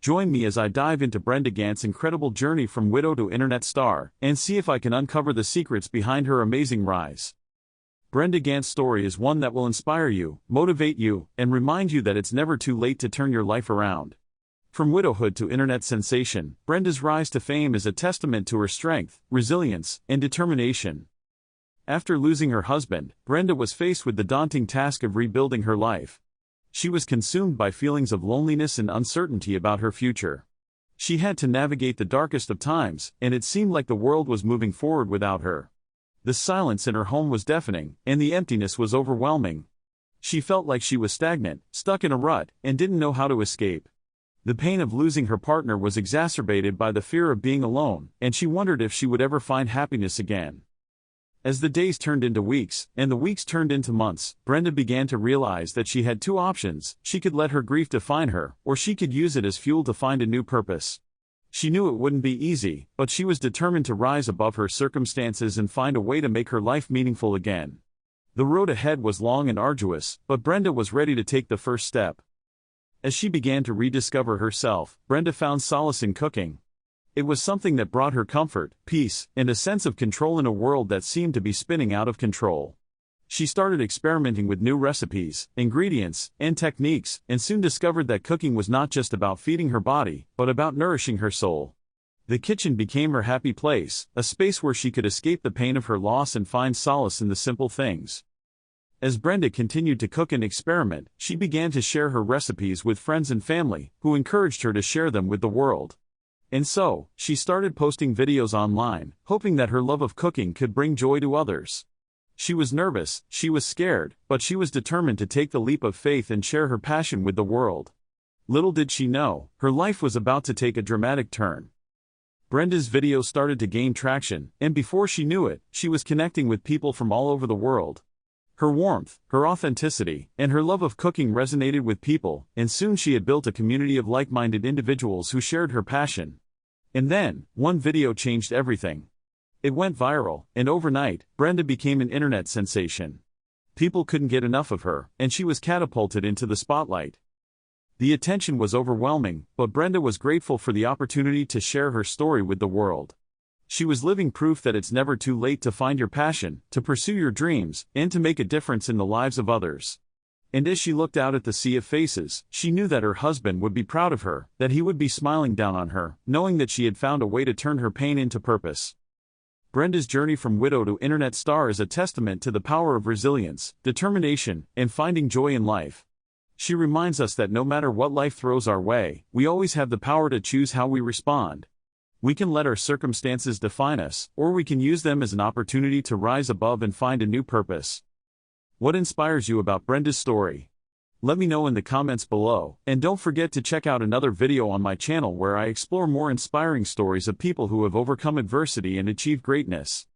Join me as I dive into Brenda Gantt's incredible journey from widow to internet star, and see if I can uncover the secrets behind her amazing rise. Brenda Gantt's story is one that will inspire you, motivate you, and remind you that it's never too late to turn your life around. From widowhood to internet sensation, Brenda's rise to fame is a testament to her strength, resilience, and determination. After losing her husband, Brenda was faced with the daunting task of rebuilding her life. She was consumed by feelings of loneliness and uncertainty about her future. She had to navigate the darkest of times, and it seemed like the world was moving forward without her. The silence in her home was deafening, and the emptiness was overwhelming. She felt like she was stagnant, stuck in a rut, and didn't know how to escape. The pain of losing her partner was exacerbated by the fear of being alone, and she wondered if she would ever find happiness again. As the days turned into weeks, and the weeks turned into months, Brenda began to realize that she had two options: she could let her grief define her, or she could use it as fuel to find a new purpose. She knew it wouldn't be easy, but she was determined to rise above her circumstances and find a way to make her life meaningful again. The road ahead was long and arduous, but Brenda was ready to take the first step. As she began to rediscover herself, Brenda found solace in cooking. It was something that brought her comfort, peace, and a sense of control in a world that seemed to be spinning out of control. She started experimenting with new recipes, ingredients, and techniques, and soon discovered that cooking was not just about feeding her body, but about nourishing her soul. The kitchen became her happy place, a space where she could escape the pain of her loss and find solace in the simple things. As Brenda continued to cook and experiment, she began to share her recipes with friends and family, who encouraged her to share them with the world. And so, she started posting videos online, hoping that her love of cooking could bring joy to others. She was nervous, she was scared, but she was determined to take the leap of faith and share her passion with the world. Little did she know, her life was about to take a dramatic turn. Brenda's videos started to gain traction, and before she knew it, she was connecting with people from all over the world. Her warmth, her authenticity, and her love of cooking resonated with people, and soon she had built a community of like-minded individuals who shared her passion. And then, one video changed everything. It went viral, and overnight, Brenda became an internet sensation. People couldn't get enough of her, and she was catapulted into the spotlight. The attention was overwhelming, but Brenda was grateful for the opportunity to share her story with the world. She was living proof that it's never too late to find your passion, to pursue your dreams, and to make a difference in the lives of others. And as she looked out at the sea of faces, she knew that her husband would be proud of her, that he would be smiling down on her, knowing that she had found a way to turn her pain into purpose. Brenda's journey from widow to internet star is a testament to the power of resilience, determination, and finding joy in life. She reminds us that no matter what life throws our way, we always have the power to choose how we respond. We can let our circumstances define us, or we can use them as an opportunity to rise above and find a new purpose. What inspires you about Brenda's story? Let me know in the comments below, and don't forget to check out another video on my channel where I explore more inspiring stories of people who have overcome adversity and achieved greatness.